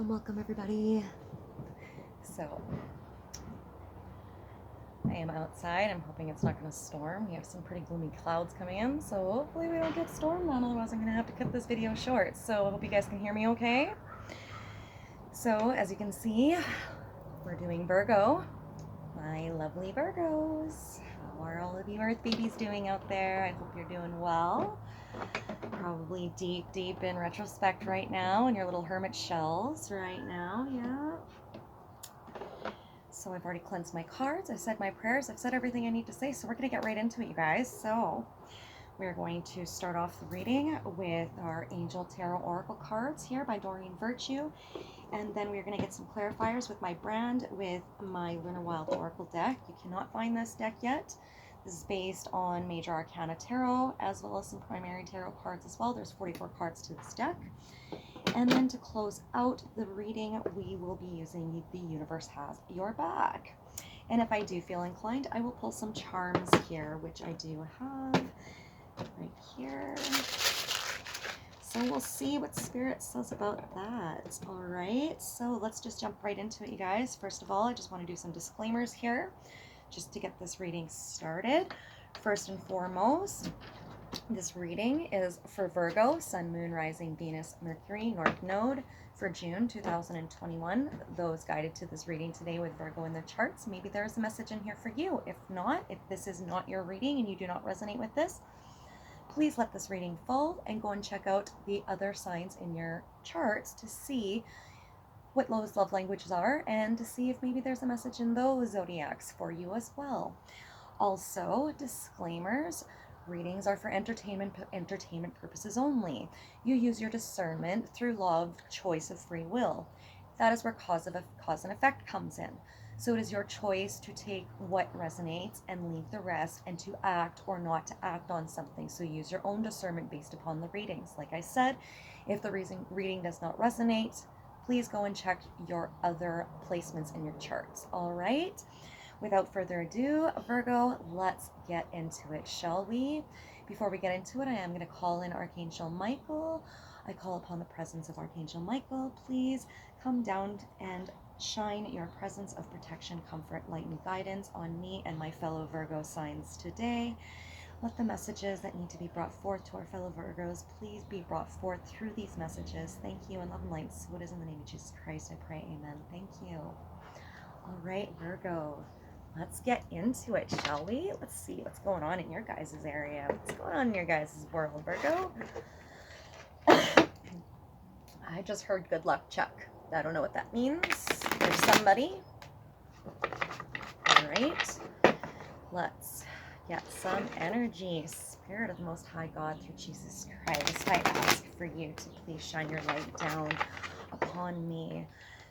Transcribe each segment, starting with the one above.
Welcome everybody. So I am outside. I'm hoping it's not going to storm. We have some pretty gloomy clouds coming in, so hopefully we don't get stormed on, otherwise I'm going to have to cut this video short. So I hope you guys can hear me okay. So as you can see, we're doing Virgo. My lovely Virgos. How are all of you Earth babies doing out there? I hope you're doing well. Probably deep in retrospect right now in your little hermit shells right now, yeah. So I've already cleansed my cards, I've said my prayers, I've said everything I need to say, so we're going to get right into it, you guys. So we're going to start off the reading with our Angel Tarot Oracle cards here by Doreen Virtue, and then we're going to get some clarifiers with my brand with my Lunar Wild Oracle deck. You cannot find this deck yet. This is based on Major Arcana Tarot as well as some primary tarot cards as well. There's 44 cards to this deck. And then to close out the reading, we will be using The Universe Has Your Back. And if I do feel inclined, I will pull some charms here, which I do have right here. So we'll see what Spirit says about that. All right, so let's just jump right into it, you guys. First of all, I just want to do some disclaimers here, just to get this reading started. First and foremost, this reading is for Virgo, Sun, Moon, Rising, Venus, Mercury, North Node for June 2021. Those guided to this reading today with Virgo in their charts, maybe there's a message in here for you. If not, if this is not your reading and you do not resonate with this, please let this reading fall and go and check out the other signs in your charts to see what those love languages are and to see if maybe there's a message in those zodiacs for you as well. Also, disclaimers. Readings are for entertainment purposes only. You use your discernment through law of choice of free will. That is where cause and effect comes in. So it is your choice to take what resonates and leave the rest, and to act or not to act on something. So use your own discernment based upon the readings. Like I said, if the reading does not resonate, please go and check your other placements in your charts. All right? Without further ado, Virgo, let's get into it, shall we? Before we get into it, I am going to call in Archangel Michael. I call upon the presence of Archangel Michael. Please come down and shine your presence of protection, comfort, light, and guidance on me and my fellow Virgo signs today. Let the messages that need to be brought forth to our fellow Virgos please be brought forth through these messages. Thank you, and love and light. So it is in the name of Jesus Christ, I pray, amen. Thank you. All right, Virgo. Let's get into it, shall we? Let's see what's going on in your guys' area. What's going on in your guys' world, Virgo? I just heard good luck, Chuck. I don't know what that means. There's somebody. All right. Let's get some energy. Spirit of the Most High God through Jesus Christ, I ask for you to please shine your light down upon me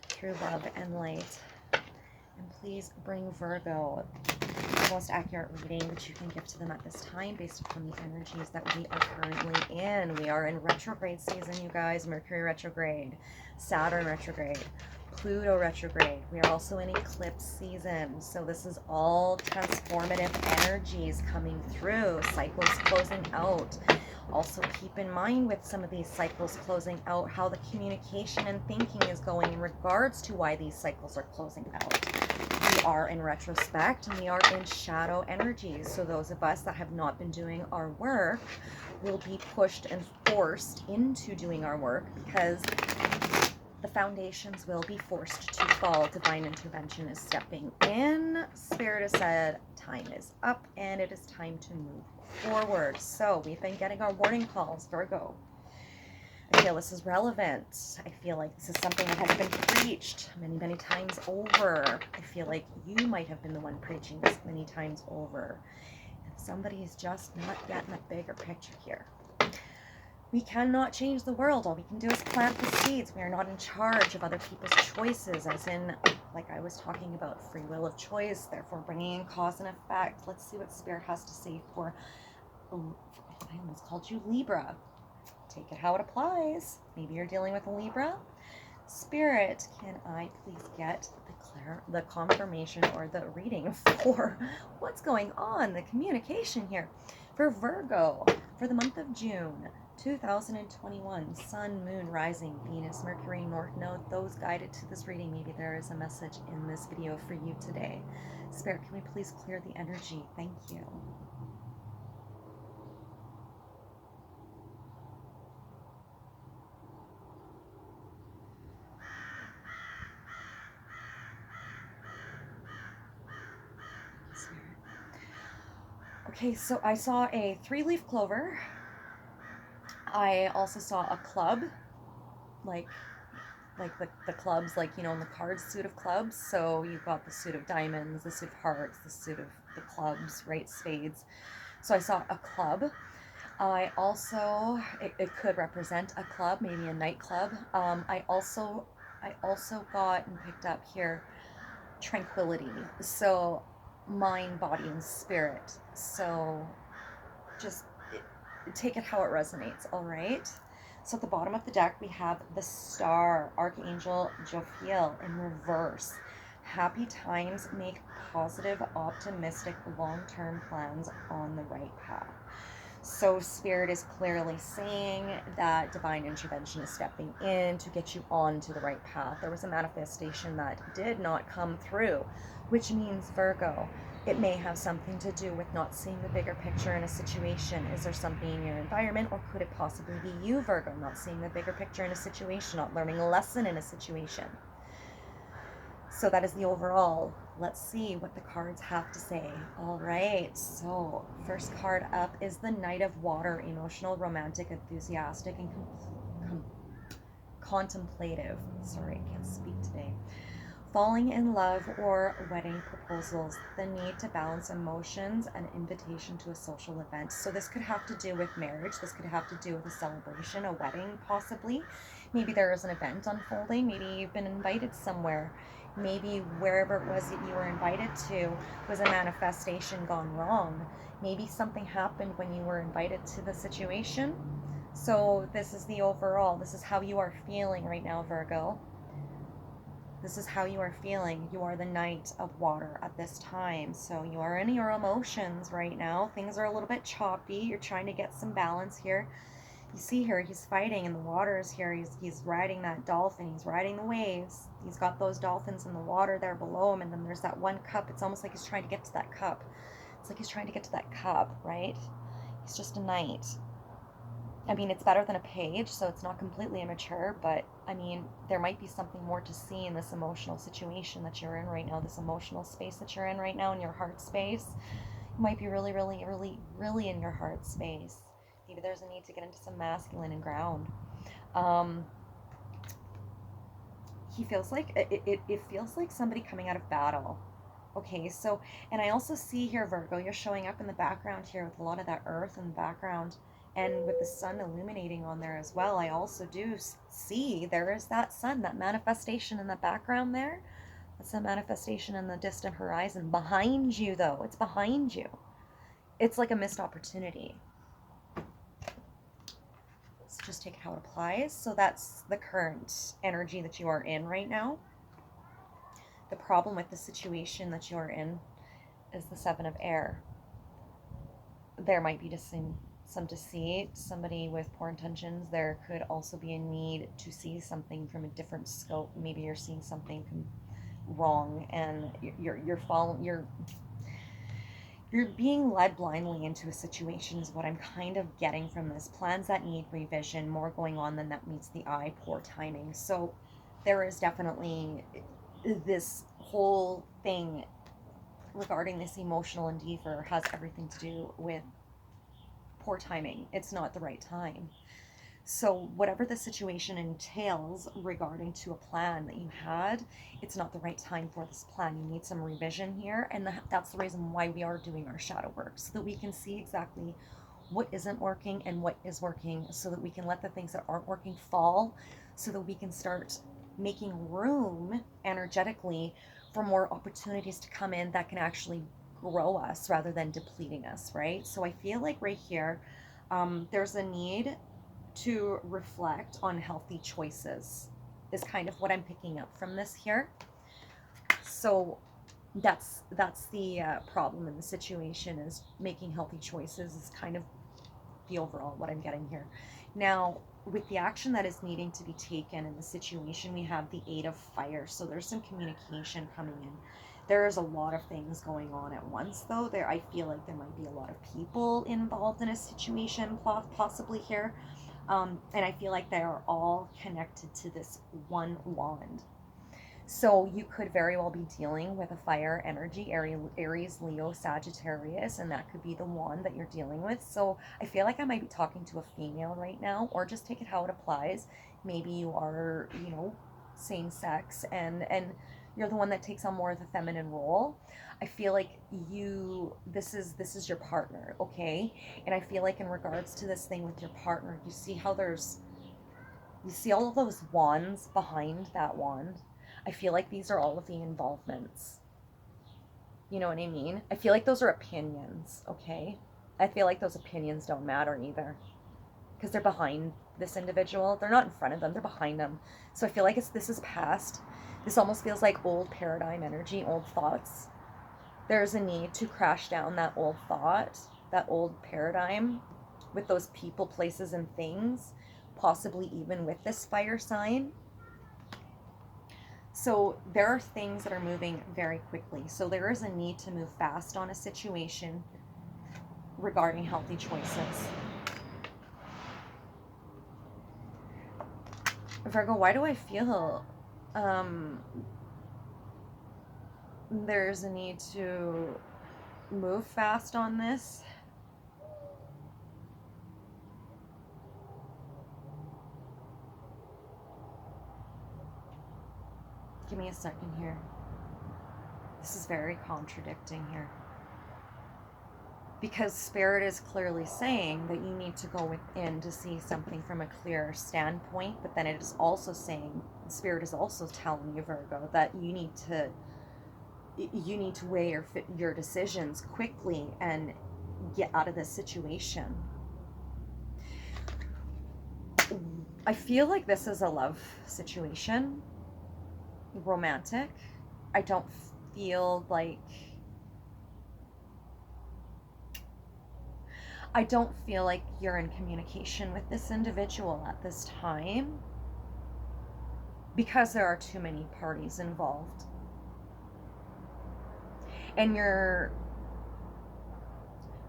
through love and light. And please bring Virgo the most accurate reading that you can give to them at this time based upon the energies that we are currently in. We are in retrograde season, you guys. Mercury retrograde, Saturn retrograde, Pluto retrograde. We are also in eclipse season. So this is all transformative energies coming through, cycles closing out. Also keep in mind with some of these cycles closing out how the communication and thinking is going in regards to why these cycles are closing out. We are in retrospect and we are in shadow energies. So those of us that have not been doing our work will be pushed and forced into doing our work because the foundations will be forced to fall. Divine intervention is stepping in. Spirit has said time is up and it is time to move forward. So we've been getting our warning calls, Virgo. I feel this is relevant. I feel like this is something that has been preached many times over. I feel like you might have been the one preaching this many times over. And somebody is just not getting the bigger picture here. We cannot change the world. All we can do is plant the seeds. We are not in charge of other people's choices, as in, like I was talking about, free will of choice, therefore bringing in cause and effect. Let's see what Spirit has to say for, I almost called you Libra. Take it how it applies. Maybe you're dealing with a Libra. Spirit, can I please get the confirmation or the reading for what's going on, the communication here for Virgo for the month of June 2021, Sun, Moon, Rising, Venus, Mercury, North Node, those guided to this reading, maybe there is a message in this video for you today. Spirit, can we please clear the energy? Thank you. Okay, so I saw a 3-leaf clover. I also saw a club, like the clubs, like, you know, in the cards suit of clubs. So you've got the suit of diamonds, the suit of hearts, the suit of the clubs, right? Spades. So I saw a club. I also, it could represent a club, maybe a nightclub. I also got and picked up here tranquility. So mind, body, and spirit. So just take it how it resonates, all right? So at the bottom of the deck, we have the Star, Archangel Jophiel in reverse. Happy times, make positive, optimistic, long-term plans on the right path. So Spirit is clearly saying that divine intervention is stepping in to get you onto the right path. There was a manifestation that did not come through, which means, Virgo, it may have something to do with not seeing the bigger picture in a situation. Is there something in your environment, or could it possibly be you, Virgo, not seeing the bigger picture in a situation, not learning a lesson in a situation? So that is the overall. Let's see what the cards have to say. All right, so first card up is the Knight of Water, emotional, romantic, enthusiastic, and contemplative. Sorry, I can't speak today. Falling in love or wedding proposals, the need to balance emotions, and invitation to a social event. So this could have to do with marriage. This could have to do with a celebration, a wedding possibly. Maybe there is an event unfolding. Maybe you've been invited somewhere. Maybe wherever it was that you were invited to was a manifestation gone wrong. Maybe something happened when you were invited to the situation. So this is the overall. This is how you are feeling right now, Virgo. This is how you are feeling. You are the Knight of Water at this time. So you are in your emotions right now. Things are a little bit choppy. You're trying to get some balance here. You see here, he's fighting in the waters here. He's riding that dolphin. He's riding the waves. He's got those dolphins in the water there below him. And then there's that one cup. It's almost like he's trying to get to that cup. It's like he's trying to get to that cup, right? He's just a knight. I mean, it's better than a page, so it's not completely immature, but I mean, there might be something more to see in this emotional situation that you're in right now, this emotional space that you're in right now, in your heart space. You might be really, really, really, really in your heart space. Maybe there's a need to get into some masculine and ground. He feels like, it feels like somebody coming out of battle. Okay, so, and I also see here, Virgo, you're showing up in the background here with a lot of that earth in the background. And with the sun illuminating on there as well, I also do see there is that sun, that manifestation in the background there. That's a manifestation in the distant horizon. Behind you, though. It's behind you. It's like a missed opportunity. So just take how it applies. So that's the current energy that you are in right now. The problem with the situation that you're in is the Seven of Air. There might be just some deceit, somebody with poor intentions. There could also be a need to see something from a different scope. Maybe you're seeing something wrong, and you're being led blindly into a situation is what I'm kind of getting from this. Plans that need revision, more going on than that meets the eye, poor timing. So there is definitely this whole thing regarding this emotional endeavor has everything to do with poor timing. It's not the right time. So whatever the situation entails regarding to a plan that you had, it's not the right time for this plan. You need some revision here, and that's the reason why we are doing our shadow work, so that we can see exactly what isn't working and what is working, so that we can let the things that aren't working fall, so that we can start making room energetically for more opportunities to come in that can actually grow us rather than depleting us, right? So I feel like right here, there's a need to reflect on healthy choices is kind of what I'm picking up from this here. So that's the problem in the situation, is making healthy choices is kind of the overall what I'm getting here. Now, with the action that is needing to be taken in the situation, we have the Eight of Fire. So there's some communication coming in. There's a lot of things going on at once, though. I feel like there might be a lot of people involved in a situation, possibly here. And I feel like they are all connected to this one wand. So you could very well be dealing with a fire energy, Aries, Leo, Sagittarius, and that could be the one that you're dealing with. So I feel like I might be talking to a female right now, or just take it how it applies. Maybe you are, same sex, and you're the one that takes on more of the feminine role. I feel like this is your partner, okay? And I feel like in regards to this thing with your partner, you see all of those wands behind that wand. I feel like these are all of the involvements. You know what I mean? I feel like those are opinions, okay? I feel like those opinions don't matter either. Because they're behind this individual. They're not in front of them, they're behind them. So I feel like this is past. This almost feels like old paradigm energy, old thoughts. There's a need to crash down that old thought, that old paradigm with those people, places, and things, possibly even with this fire sign. So there are things that are moving very quickly. So there is a need to move fast on a situation regarding healthy choices. Virgo, why do I feel there's a need to move fast on this? Give me a second here. This is very contradicting here. Because Spirit is clearly saying that you need to go within to see something from a clearer standpoint, but then it is also saying, Spirit is also telling you, Virgo, that you need to weigh your decisions quickly and get out of this situation. I feel like this is a love situation. Romantic. I don't feel like you're in communication with this individual at this time, because there are too many parties involved. And you're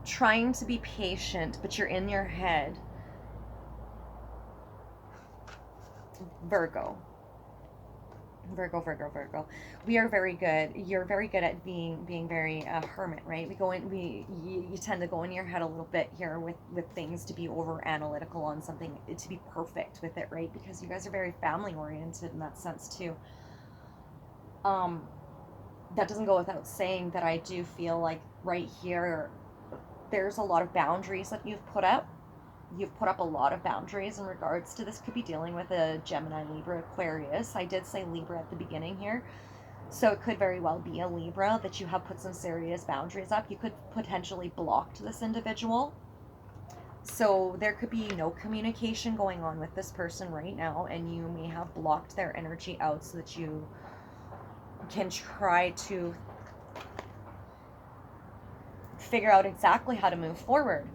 trying to be patient, but you're in your head. Virgo. We are very good. You're very good at being very hermit, right? You tend to go in your head a little bit here with things, to be over analytical on something, to be perfect with it, right? Because you guys are very family oriented in that sense too. That doesn't go without saying that I do feel like right here there's a lot of boundaries that you've put up. You've put up a lot of boundaries in regards to this. Could be dealing with a Gemini, Libra, Aquarius. I did say Libra at the beginning here. So it could very well be a Libra that you have put some serious boundaries up. You could potentially blocked this individual. So there could be no communication going on with this person right now, and you may have blocked their energy out so that you can try to figure out exactly how to move forward.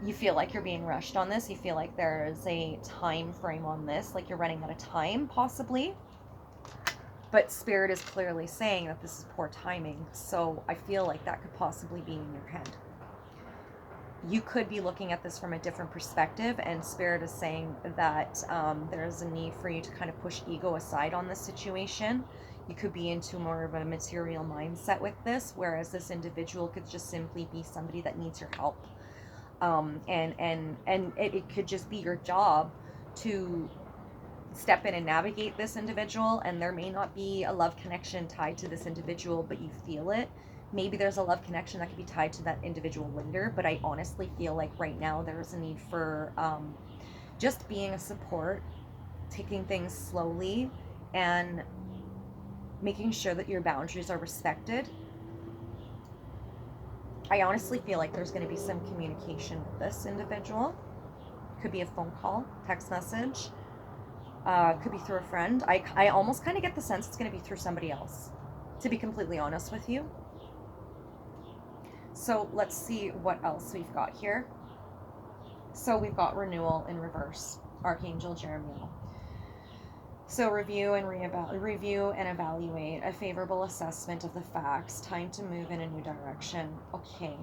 You feel like you're being rushed on this. You feel like there's a time frame on this, like you're running out of time, possibly. But Spirit is clearly saying that this is poor timing. So I feel like that could possibly be in your head. You could be looking at this from a different perspective, and Spirit is saying that there's a need for you to kind of push ego aside on this situation. You could be into more of a material mindset with this, whereas this individual could just simply be somebody that needs your help. And it could just be your job to step in and navigate this individual, and there may not be a love connection tied to this individual, but you feel it. Maybe there's a love connection that could be tied to that individual later, but I honestly feel like right now there's a need for just being a support, taking things slowly, and making sure that your boundaries are respected. I honestly feel like there's going to be some communication with this individual. Could be a phone call, text message. Could be through a friend. I almost kind of get the sense it's going to be through somebody else, to be completely honest with you. So let's see what else we've got here. So we've got renewal in reverse, Archangel Jeremiah. So review and evaluate, a favorable assessment of the facts, time to move in a new direction. Okay.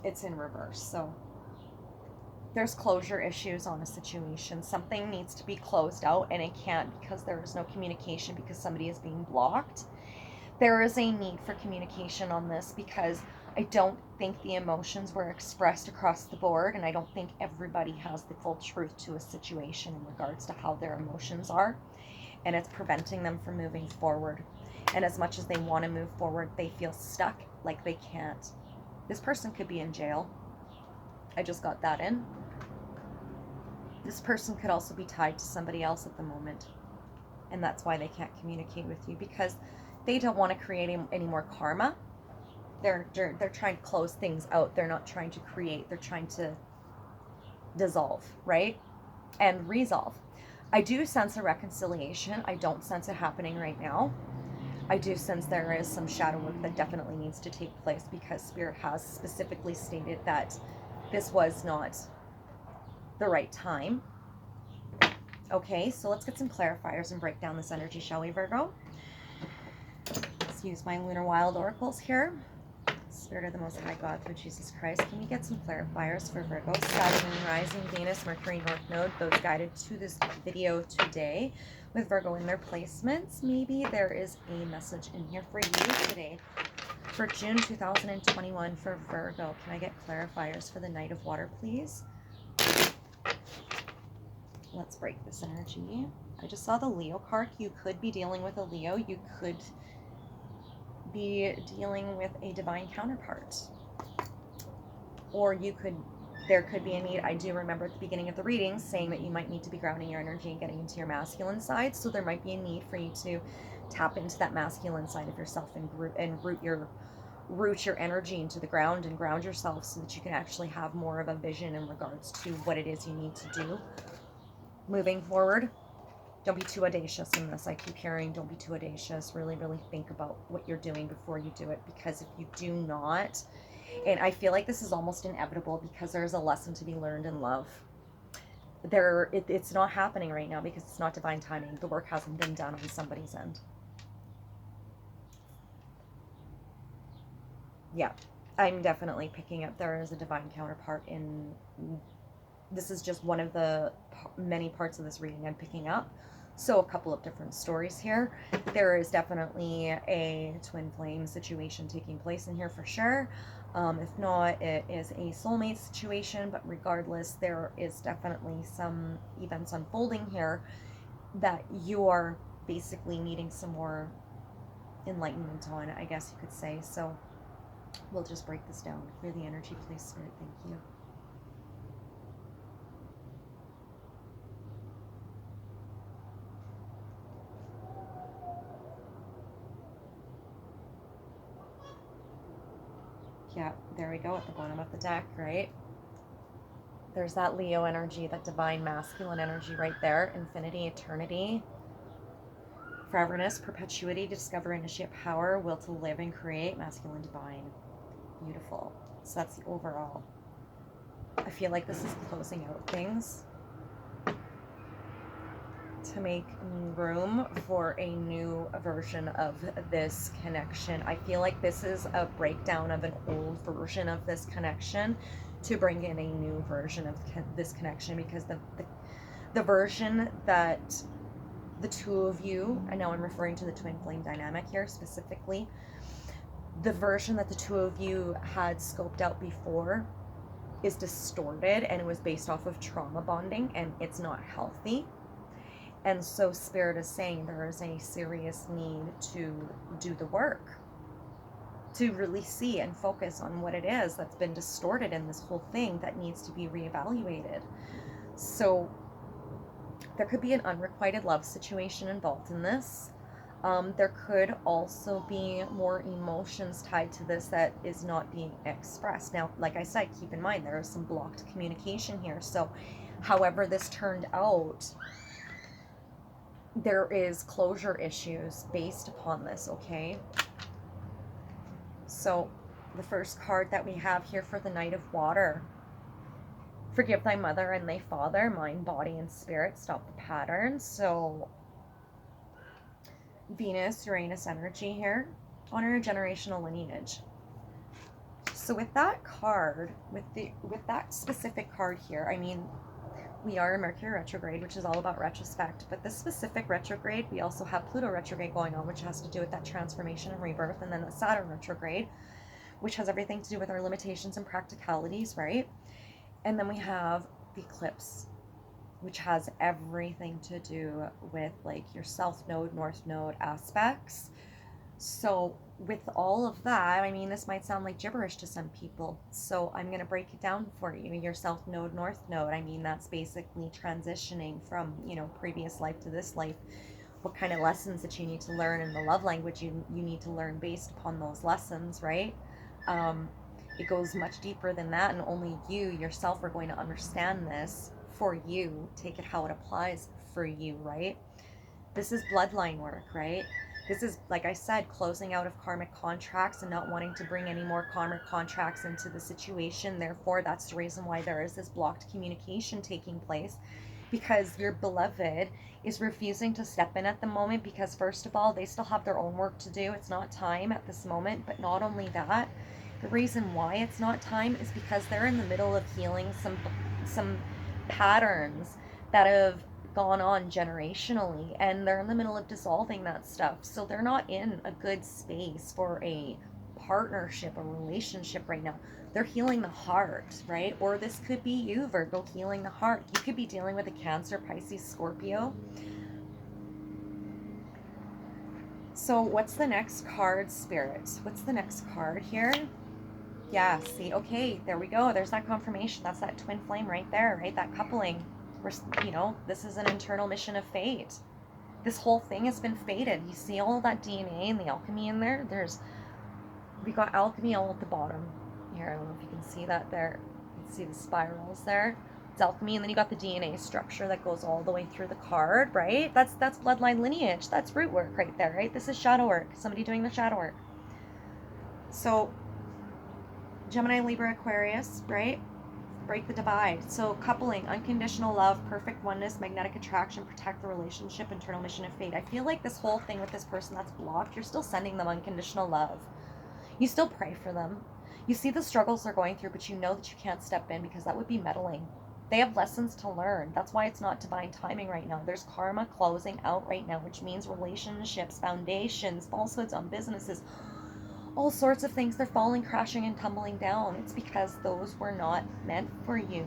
It's in reverse. So there's closure issues on a situation. Something needs to be closed out, and it can't because there is no communication, because somebody is being blocked. There is a need for communication on this because I don't think the emotions were expressed across the board, and I don't think everybody has the full truth to a situation in regards to how their emotions are, and it's preventing them from moving forward. And as much as they want to move forward, they feel stuck, like they can't. This person could be in jail. I just got that in. This person could also be tied to somebody else at the moment, and that's why they can't communicate with you, because they don't want to create any more karma. They're trying to close things out. They're not trying to create. They're trying to dissolve, right? And resolve. I do sense a reconciliation. I don't sense it happening right now. I do sense there is some shadow work that definitely needs to take place, because Spirit has specifically stated that this was not the right time. Okay, so let's get some clarifiers and break down this energy, shall we, Virgo? Let's use my Lunar Wild Oracles here. Spirit of the Most High God, through Jesus Christ, can we get some clarifiers for Virgo, Saturn, Moon, Rising, Venus, Mercury, North Node, those guided to this video today with Virgo in their placements? Maybe there is a message in here for you today for June 2021 for Virgo. Can I get clarifiers for the Knight of Water, please? Let's break this energy. I just saw the Leo card. You could be dealing with a Leo. You could be dealing with a divine counterpart. Or there could be a need. I do remember at the beginning of the reading saying that you might need to be grounding your energy and getting into your masculine side. So there might be a need for you to tap into that masculine side of yourself and root your energy into the ground and ground yourself, so that you can actually have more of a vision in regards to what it is you need to do moving forward. Don't be too audacious in this. I keep hearing, don't be too audacious. Really, really think about what you're doing before you do it, because if you do not, and I feel like this is almost inevitable, because there's a lesson to be learned in love. It's not happening right now because it's not divine timing. The work hasn't been done on somebody's end. Yeah, I'm definitely picking up there is a divine counterpart in. This is just one of the many parts of this reading I'm picking up. So a couple of different stories here. There is definitely a twin flame situation taking place in here for sure. If not, it is a soulmate situation, but regardless, there is definitely some events unfolding here that you are basically needing some more enlightenment on, I guess you could say. So we'll just break this down. Clear the energy, please, Spirit. Thank you. Yeah, there we go at the bottom of the deck, right? There's that Leo energy, that divine masculine energy right there. Infinity, eternity, foreverness, perpetuity, discover, initiate power, will to live and create, masculine, divine. Beautiful. So that's the overall. I feel like this is closing out things to make room for a new version of this connection. I feel like this is a breakdown of an old version of this connection to bring in a new version of this connection, because the version that the two of you, I know I'm referring to the twin flame dynamic here specifically, the version that the two of you had scoped out before is distorted, and it was based off of trauma bonding, and it's not healthy. And so Spirit is saying there is a serious need to do the work, to really see and focus on what it is that's been distorted in this whole thing that needs to be reevaluated. So there could be an unrequited love situation involved in this. There could also be more emotions tied to this that is not being expressed. Now, like I said, keep in mind there is some blocked communication here. So however this turned out, there is closure issues based upon this, okay? So the first card that we have here for the Knight of Water, Forgive thy mother and thy father, mind, body, and spirit. Stop the pattern. So Venus, Uranus energy here. Honor your generational lineage. So with that card, with that specific card here, I mean, we are in Mercury retrograde, which is all about retrospect, but this specific retrograde, we also have Pluto retrograde going on, which has to do with that transformation and rebirth, and then the Saturn retrograde, which has everything to do with our limitations and practicalities, right? And then we have the eclipse, which has everything to do with like your south node, north node aspects. So with all of that, I mean, this might sound like gibberish to some people. So I'm going to break it down for you. Your south node, north node, I mean, that's basically transitioning from, previous life to this life. What kind of lessons that you need to learn, and the love language you need to learn based upon those lessons, right? It goes much deeper than that, and only you yourself are going to understand this for you. Take it how it applies for you, right? This is bloodline work, right? This is, like I said, closing out of karmic contracts and not wanting to bring any more karmic contracts into the situation. Therefore, that's the reason why there is this blocked communication taking place, because your beloved is refusing to step in at the moment because, first of all, they still have their own work to do. It's not time at this moment. But not only that, the reason why it's not time is because they're in the middle of healing some patterns that have gone on generationally, and they're in the middle of dissolving that stuff. So they're not in a good space for a partnership, a relationship right now. They're healing the heart, right? Or this could be you, Virgo, healing the heart. You could be dealing with a Cancer, Pisces, Scorpio. So what's the next card, Spirit? What's the next card here? Yeah, see, okay, there we go. There's that confirmation. That's that twin flame right there, right? That coupling. This is an internal mission of fate. This whole thing has been fated. You see all that DNA and the alchemy in there? We got alchemy all at the bottom. Here, I don't know if you can see that there. You can see the spirals there. It's alchemy, and then you got the DNA structure that goes all the way through the card, right? That's bloodline lineage. That's root work right there, right? This is shadow work. Somebody doing the shadow work. So, Gemini, Libra, Aquarius, right? Break the divide. So coupling, unconditional love, perfect oneness, magnetic attraction, protect the relationship, internal mission of fate. I feel like this whole thing with this person that's blocked, you're still sending them unconditional love. You still pray for them. You see the struggles they're going through, but you know that you can't step in because that would be meddling. They have lessons to learn. That's why it's not divine timing right now. There's karma closing out right now, which means relationships, foundations, falsehoods on businesses, all sorts of things, they're falling, crashing, and tumbling down. It's because those were not meant for you.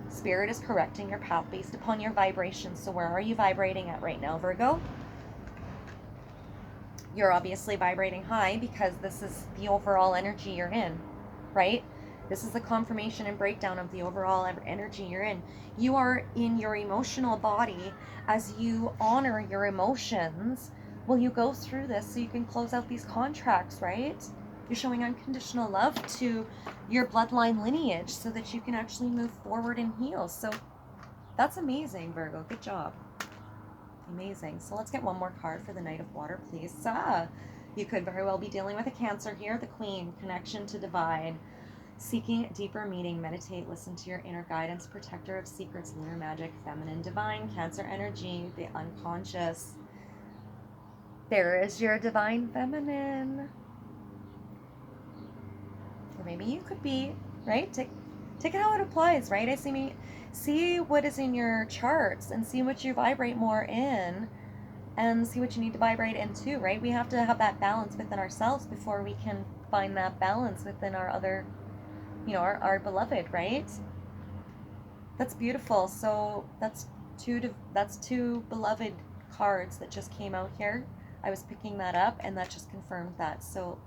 Spirit is correcting your path based upon your vibration. So where are you vibrating at right now, Virgo? You're obviously vibrating high because this is the overall energy you're in, right? This is the confirmation and breakdown of the overall energy you're in. You are in your emotional body. As you honor your emotions, will you go through this so you can close out these contracts, right? You're showing unconditional love to your bloodline lineage so that you can actually move forward and heal. So that's amazing, Virgo. Good job. Amazing. So let's get one more card for the Knight of Water, please. You could very well be dealing with a Cancer here. The Queen, connection to divine. Seeking deeper meaning, meditate, listen to your inner guidance, protector of secrets, lunar magic, feminine, divine, Cancer energy, the unconscious. There is your divine feminine. Or maybe you could be, right? Take it how it applies, right? See what is in your charts and see what you vibrate more in and see what you need to vibrate into, right? We have to have that balance within ourselves before we can find that balance within our other, our beloved, right? That's beautiful. So that's two beloved cards that just came out here. I was picking that up and that just confirmed that. So,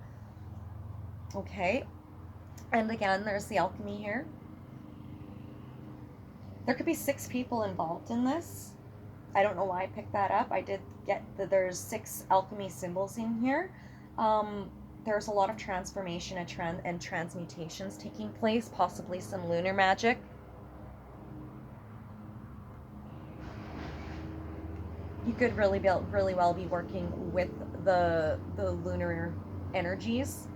okay. And again, there's the alchemy here. There could be 6 people involved in this. I don't know why I picked that up. I did get that there's 6 alchemy symbols in here. There's a lot of transformation and transmutations taking place, possibly some lunar magic. You could really well be working with the lunar energies.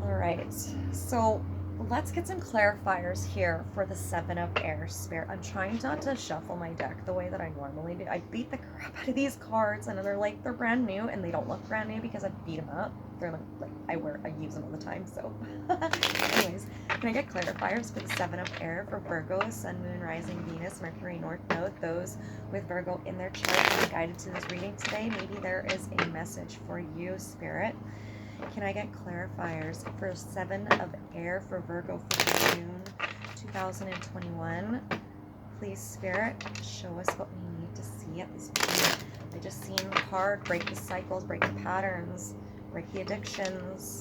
All right, so let's get some clarifiers here for the Seven of Air, Spirit. I'm trying not to shuffle my deck the way that I normally do. I beat the crap out of these cards, and they're brand new, and they don't look brand new because I beat them up. They're like I use them all the time. So, anyways, can I get clarifiers for the Seven of Air for Virgo, Sun, Moon, Rising, Venus, Mercury, North Node? Those with Virgo in their chart being guided to this reading today. Maybe there is a message for you, Spirit. Can I get clarifiers for Seven of Air for Virgo for June 2021? Please, Spirit, show us what we need to see at this point. I just seen the card, break the cycles, break the patterns, break the addictions,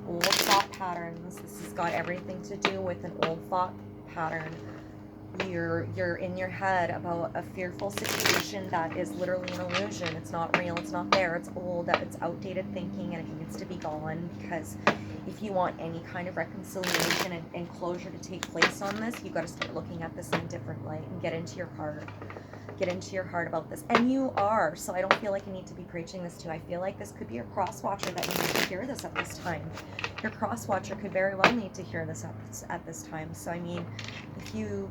old thought patterns. This has got everything to do with an old thought pattern. You're in your head about a fearful situation that is literally an illusion. It's not real, it's not there, it's old, it's outdated thinking, and it needs to be gone. Because if you want any kind of reconciliation and closure to take place on this, you've got to start looking at this in a different light and get into your heart. Get into your heart about this. And you are, so I don't feel like you need to be preaching this to. I feel like this could be your cross-watcher that needs to hear this at this time. Your cross-watcher could very well need to hear this at this time. So I mean, if you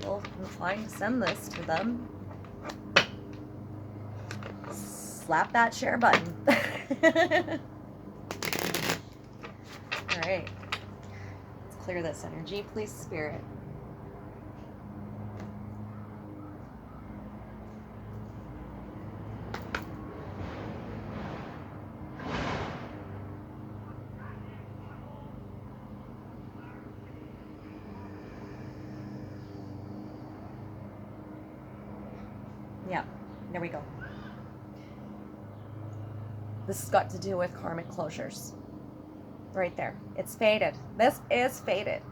feel inclined to send this to them, slap that share button. All right, let's clear this energy, please, Spirit. Yeah, there we go. This has got to do with karmic closures. Right there. It's fated. This is fated.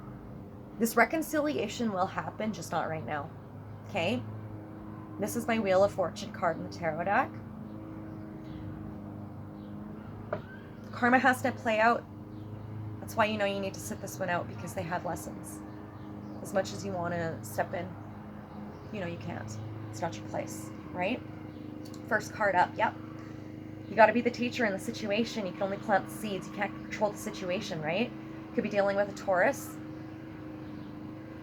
This reconciliation will happen, just not right now. Okay? This is my Wheel of Fortune card in the tarot deck. Karma has to play out. That's why you need to sit this one out, because they have lessons. As much as you want to step in, you can't. It's not your place, right? First card up, yep. You got to be the teacher in the situation. You can only plant the seeds. You can't control the situation, right? You could be dealing with a Taurus.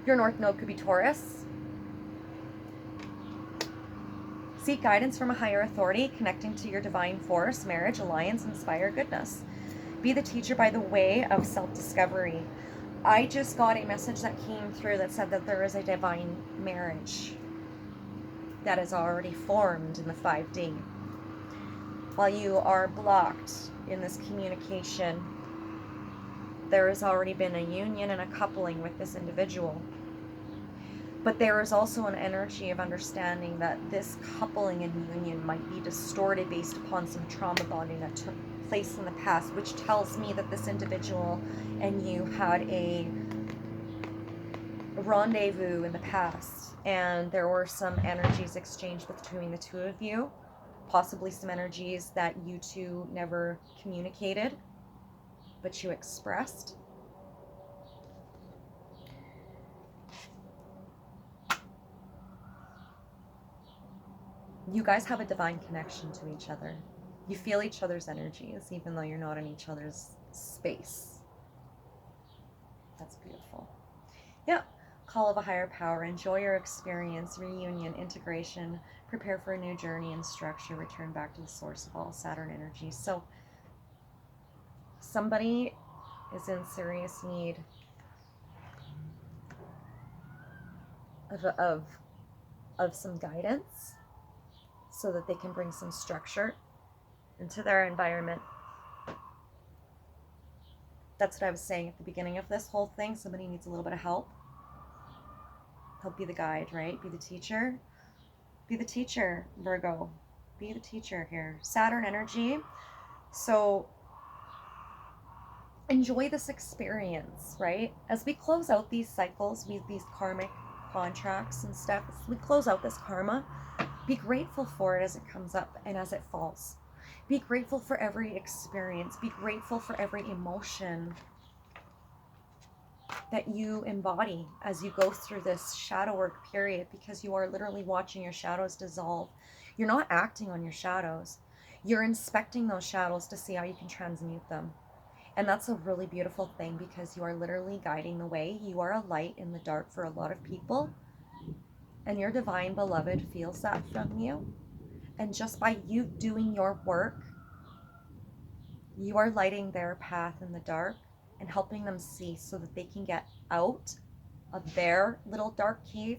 Your North Node could be Taurus. Seek guidance from a higher authority, connecting to your divine force, marriage, alliance, inspire goodness. Be the teacher by the way of self-discovery. I just got a message that came through that said that there is a divine marriage that is already formed in the 5D. While you are blocked in this communication, there has already been a union and a coupling with this individual. But there is also an energy of understanding that this coupling and union might be distorted based upon some trauma bonding that took place in the past, which tells me that this individual and you had a rendezvous in the past, and there were some energies exchanged between the two of you, possibly some energies that you two never communicated, but you expressed. You guys have a divine connection to each other. You feel each other's energies, even though you're not in each other's space. That's beautiful. Yeah. Call of a higher power. Enjoy your experience, reunion, integration, prepare for a new journey and structure, return back to the source of all Saturn energy. So somebody is in serious need of some guidance so that they can bring some structure into their environment. That's what I was saying at the beginning of this whole thing. Somebody needs a little bit of help. Help be the guide, right? Be the teacher. Be the teacher, Virgo. Be the teacher here. Saturn energy. So enjoy this experience, right? As we close out these cycles, these karmic contracts and stuff, as we close out this karma, be grateful for it as it comes up and as it falls. Be grateful for every experience. Be grateful for every emotion that you embody as you go through this shadow work period, because you are literally watching your shadows dissolve. You're not acting on your shadows. You're inspecting those shadows to see how you can transmute them. And that's a really beautiful thing, because you are literally guiding the way. You are a light in the dark for a lot of people. And your divine beloved feels that from you. And just by you doing your work, you are lighting their path in the dark and helping them see, so that they can get out of their little dark cave,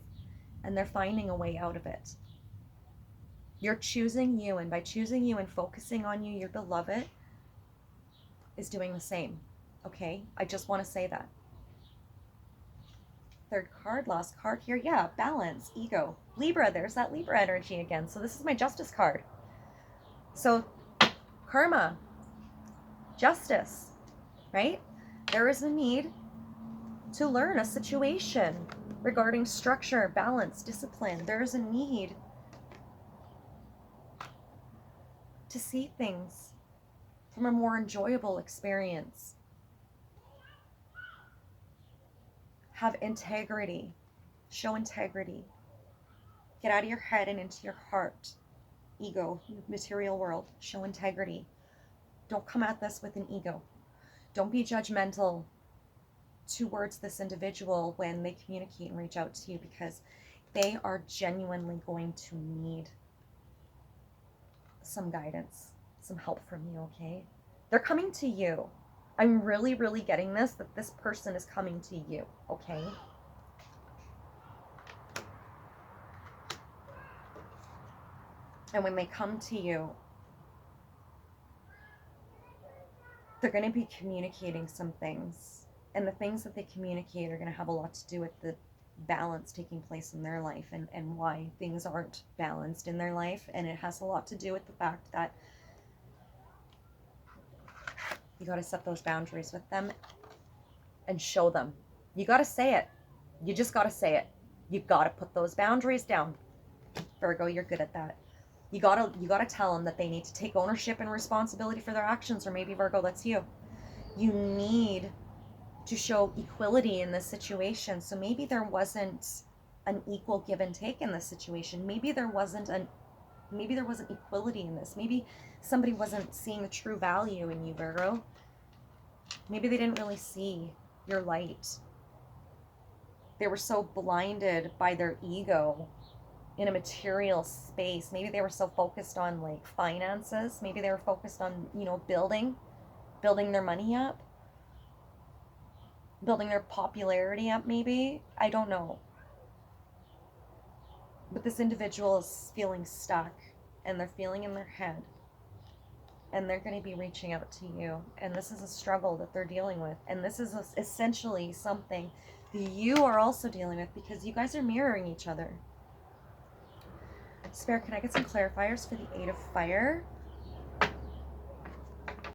and they're finding a way out of it. You're choosing you, and by choosing you and focusing on you, your beloved is doing the same. Okay? I just want to say that. Third card, last card here. Yeah, balance, ego. Libra, there's that Libra energy again. So this is my justice card. So karma, justice, right? There is a need to learn a situation regarding structure, balance, discipline. There is a need to see things from a more enjoyable experience. Have integrity. Show integrity. Get out of your head and into your heart. Ego, material world. Show integrity. Don't come at this with an ego. Don't be judgmental towards this individual when they communicate and reach out to you, because they are genuinely going to need some guidance, some help from you, okay? They're coming to you. I'm really, really getting this, that this person is coming to you, okay? And when they come to you, they're going to be communicating some things. And the things that they communicate are going to have a lot to do with the balance taking place in their life, and why things aren't balanced in their life. And it has a lot to do with the fact that you got to set those boundaries with them and show them. You got to say it. You just got to say it. You got to put those boundaries down. Virgo, you're good at that. You gotta tell them that they need to take ownership and responsibility for their actions. Or maybe, Virgo, that's you. You need to show equality in this situation. So maybe there wasn't an equal give and take in this situation. Maybe there wasn't equality in this. Maybe somebody wasn't seeing the true value in you, Virgo. Maybe they didn't really see your light. They were so blinded by their ego in a material space. Maybe they were so focused on like finances. Maybe they were focused on, building their money up, building their popularity up, maybe. I don't know. But this individual is feeling stuck, and they're feeling in their head, and they're going to be reaching out to you. And this is a struggle that they're dealing with. And this is essentially something that you are also dealing with, because you guys are mirroring each other. Spirit, can I get some clarifiers for the 8 of Fire?